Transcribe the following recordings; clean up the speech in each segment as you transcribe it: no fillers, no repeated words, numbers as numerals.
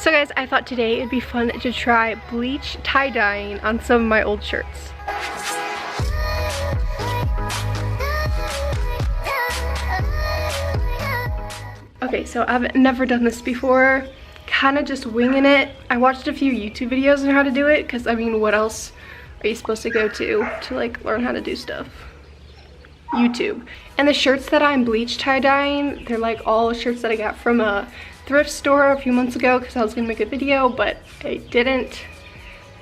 So guys, I thought today it'd be fun to try bleach tie-dyeing on some of my old shirts. Okay, so I've never done this before, kind of just winging it. I watched a few YouTube videos on how to do it, because I mean, what else are you supposed to go to like learn how to do stuff? YouTube. And the shirts that I'm bleach tie-dyeing, they're like all shirts that I got from a thrift store a few months ago because I was gonna make a video, but I didn't.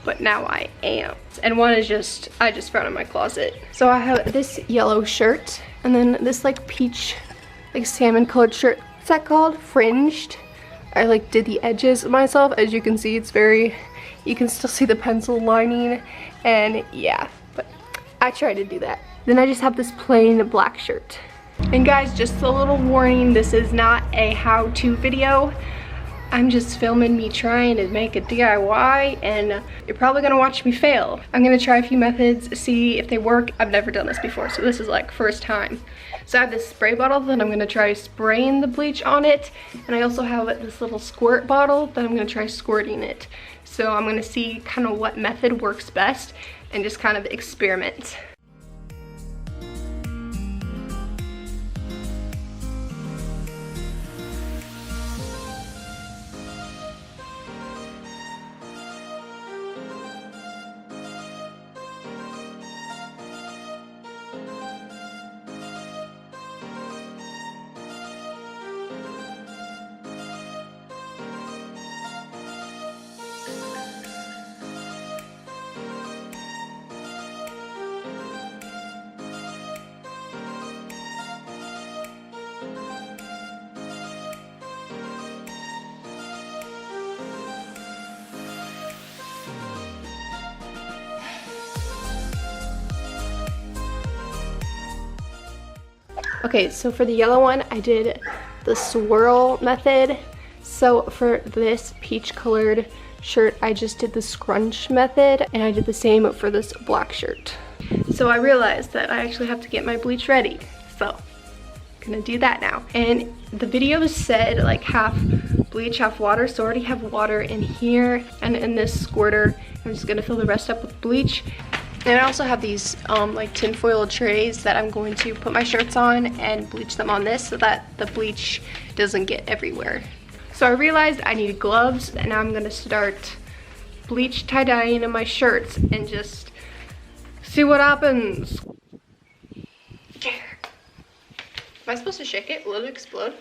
But now I am. And one is just, I just found in my closet. So I have this yellow shirt and then this like peach, like salmon colored shirt. What's that called? Fringed. I like did the edges myself. As you can see, it's very, you can still see the pencil lining, and yeah, but I tried to do that. Then I just have this plain black shirt. And guys, just a little warning, this is not a how-to video. I'm just filming me trying to make a DIY, and you're probably gonna watch me fail. I'm gonna try a few methods, see if they work. I've never done this before, so this is like first time. So I have this spray bottle that I'm gonna try spraying the bleach on it, and I also have this little squirt bottle that I'm gonna try squirting it. So I'm gonna see kind of what method works best and just kind of experiment. Okay, so for the yellow one, I did the swirl method. So for this peach colored shirt, I just did the scrunch method, and I did the same for this black shirt. So I realized that I actually have to get my bleach ready. So I'm gonna do that now. And the video said like half bleach, half water. So I already have water in here, and in this squirter, I'm just gonna fill the rest up with bleach. And I also have these like tinfoil trays that I'm going to put my shirts on and bleach them on this so that the bleach doesn't get everywhere. So I realized I needed gloves, and now I'm gonna start bleach tie-dyeing in my shirts and just see what happens. Am I supposed to shake it? Will it explode?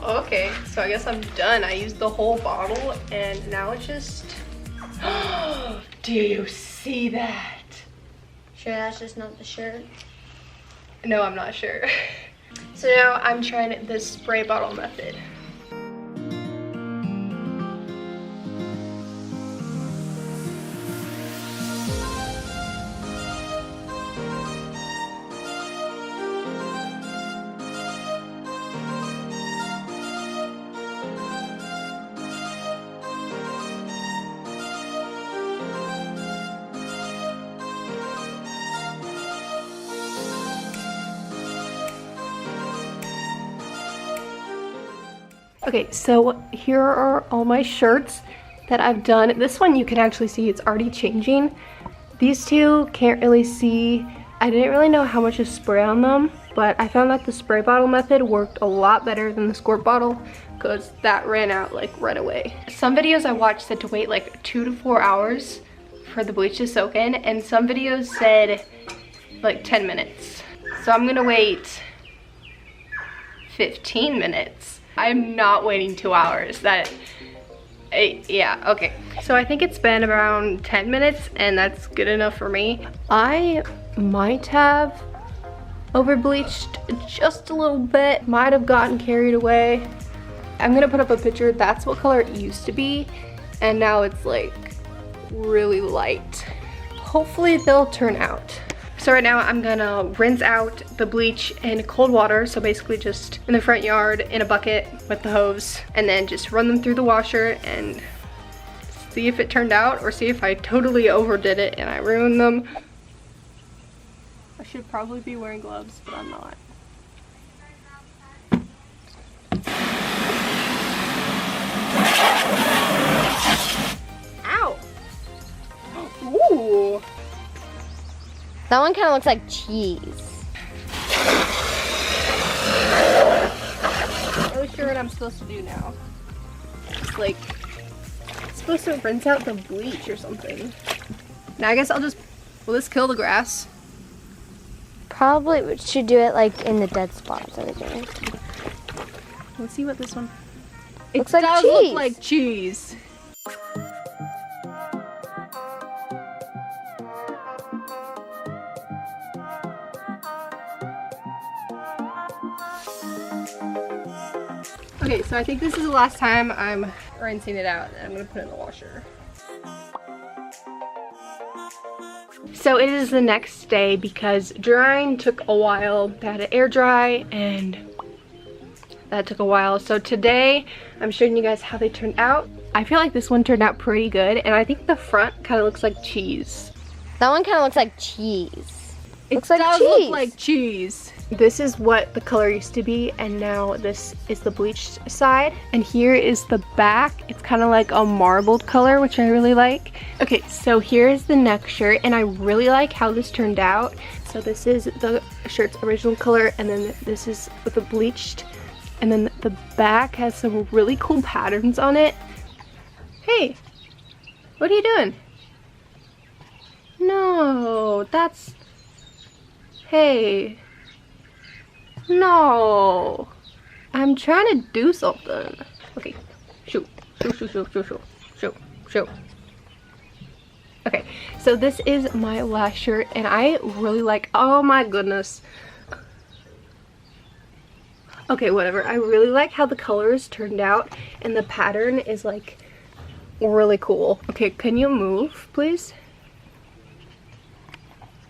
Okay, so I guess I'm done. I used the whole bottle, and now it's just... Do you see that? Sure, that's just not the shirt? No, I'm not sure. So now I'm trying this spray bottle method. Okay, so here are all my shirts that I've done. This one you can actually see it's already changing. These two can't really see. I didn't really know how much to spray on them, but I found that the spray bottle method worked a lot better than the squirt bottle because that ran out like right away. Some videos I watched said to wait like 2 to 4 hours for the bleach to soak in, and some videos said like 10 minutes. So I'm gonna wait 15 minutes. I'm not waiting 2 hours. Yeah, okay. So I think it's been around 10 minutes, and that's good enough for me. I might have over bleached just a little bit, might have gotten carried away. I'm gonna put up a picture. That's what color it used to be, and now it's like really light. Hopefully they'll turn out. So right now I'm gonna rinse out the bleach in cold water. So basically just in the front yard in a bucket with the hose, and then just run them through the washer and see if it turned out, or see if I totally overdid it and I ruined them. I should probably be wearing gloves, but I'm not. Ow! Ooh! That one kind of looks like cheese. I'm really sure what I'm supposed to do now. It's like, it's supposed to rinse out the bleach or something. Now I guess I'll just, will this kill the grass? Probably we should do it like in the dead spots over there. Let's see what this one. Looks like does cheese. Look like cheese. Okay, so I think this is the last time I'm rinsing it out, and I'm gonna put it in the washer. So it is the next day because drying took a while. They had to air dry and that took a while. So today I'm showing you guys how they turned out. I feel like this one turned out pretty good, and I think the front kind of looks like cheese. That one kind of looks like cheese. It Looks like does cheese. look like cheese. This is what the color used to be, and now this is the bleached side. And here is the back. It's kind of like a marbled color, which I really like. Okay, so here's the neck shirt, and I really like how this turned out. So this is the shirt's original color, and then this is with the bleached. And then the back has some really cool patterns on it. Hey, what are you doing? No, that's... Hey. No. I'm trying to do something. Okay. Shoot. Shoot. Okay. So this is my last shirt, and I really like, oh my goodness. Okay, whatever. I really like how the colors turned out, and the pattern is like really cool. Okay, can you move, please?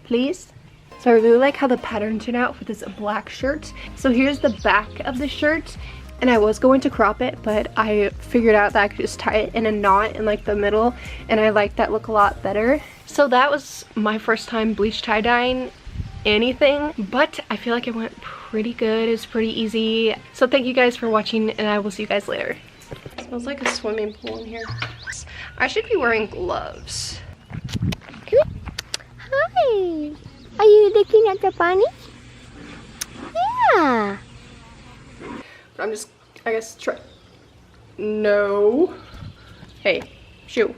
Please? So I really like how the pattern turned out for this black shirt. So here's the back of the shirt, and I was going to crop it, but I figured out that I could just tie it in a knot in like the middle, and I like that look a lot better. So that was my first time bleach tie-dyeing anything, but I feel like it went pretty good. It's pretty easy. So thank you guys for watching, and I will see you guys later. It smells like a swimming pool in here. I should be wearing gloves. Hi. Are you looking at the bunny? Yeah. I'm just, I guess, try. No. Hey, shoo.